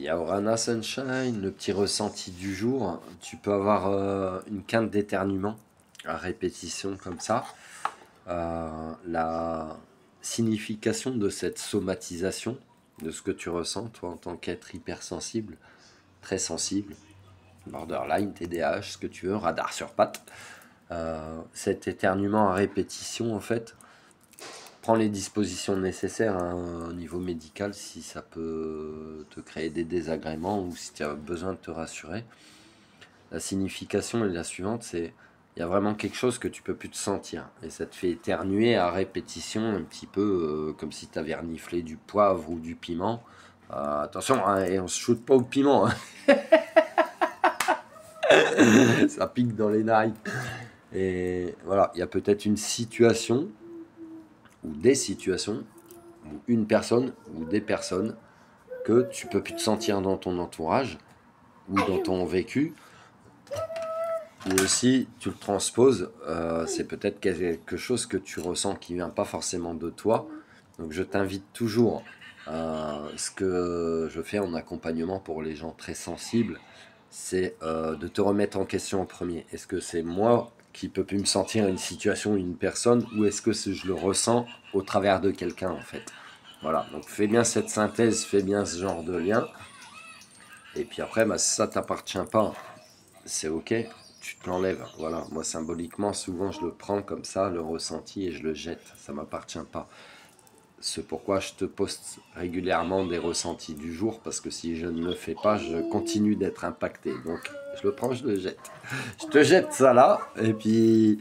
Il y a Orana Sunshine, le petit ressenti du jour. Tu peux avoir une quinte d'éternuement à répétition comme ça. La signification de cette somatisation, de ce que tu ressens, toi, en tant qu'être hypersensible, très sensible, borderline, TDAH, ce que tu veux, radar sur pattes. Cet éternuement à répétition, en fait, prends les dispositions nécessaires au niveau médical si ça peut te créer des désagréments ou si tu as besoin de te rassurer. La signification est la suivante, c'est il y a vraiment quelque chose que tu peux plus te sentir et ça te fait éternuer à répétition un petit peu comme si tu avais reniflé du poivre ou du piment. Attention, hein, et on se shoot pas au piment, hein. Ça pique dans les narines. Et voilà, il y a peut-être une situation ou des situations ou une personne ou des personnes que tu peux plus te sentir dans ton entourage ou dans ton vécu, ou aussi tu le transposes, c'est peut-être quelque chose que tu ressens qui vient pas forcément de toi. Donc je t'invite toujours, ce que je fais en accompagnement pour les gens très sensibles, c'est de te remettre en question en premier. Est-ce que c'est moi qui peux plus me sentir une situation, une personne, ou est-ce que je le ressens au travers de quelqu'un en fait? Voilà, donc fais bien cette synthèse, fais bien ce genre de lien. Et puis après, bah, si ça t'appartient pas, c'est ok, tu te l'enlèves. Voilà, moi symboliquement, souvent je le prends comme ça, le ressenti, et je le jette. Ça m'appartient pas. C'est pourquoi je te poste régulièrement des ressentis du jour, parce que si je ne le fais pas, je continue d'être impacté. Donc je le prends, je le jette. Je te jette ça là, et puis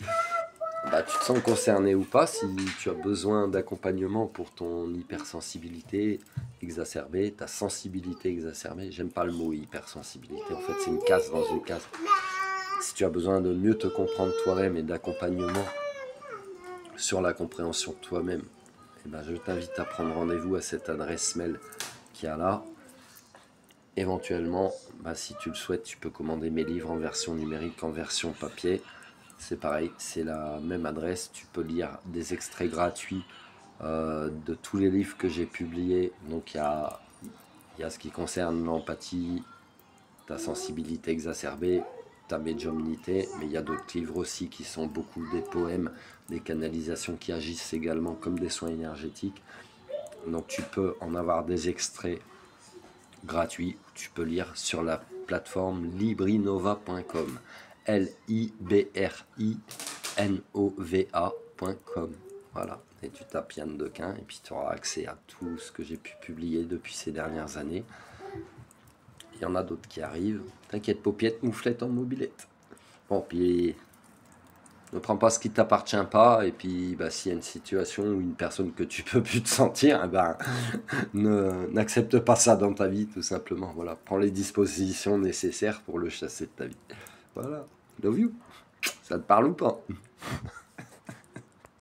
bah, tu te sens concerné ou pas, si tu as besoin d'accompagnement pour ton hypersensibilité exacerbée, ta sensibilité exacerbée. J'aime pas le mot hypersensibilité, en fait c'est une case dans une case. Si tu as besoin de mieux te comprendre toi-même et d'accompagnement sur la compréhension de toi-même, eh ben, je t'invite à prendre rendez-vous à cette adresse mail qu'il y a là. Éventuellement, bah, si tu le souhaites, tu peux commander mes livres en version numérique, en version papier. C'est pareil, c'est la même adresse. Tu peux lire des extraits gratuits de tous les livres que j'ai publiés. Donc il y a ce qui concerne l'empathie, ta sensibilité exacerbée, ta médiumnité, mais il y a d'autres livres aussi qui sont beaucoup des poèmes, des canalisations qui agissent également comme des soins énergétiques. Donc tu peux en avoir des extraits gratuits, tu peux lire sur la plateforme librinova.com, librinova.com. Voilà, et tu tapes Yann Dequin et puis tu auras accès à tout ce que j'ai pu publier depuis ces dernières années. Il y en a d'autres qui arrivent. T'inquiète, paupiette, mouflette en mobilette. Bon, puis ne prends pas ce qui t'appartient pas. Et puis, bah, s'il y a une situation ou une personne que tu peux plus te sentir, eh ben, n'accepte pas ça dans ta vie, tout simplement. Voilà, prends les dispositions nécessaires pour le chasser de ta vie. Voilà, love you. Ça te parle ou pas?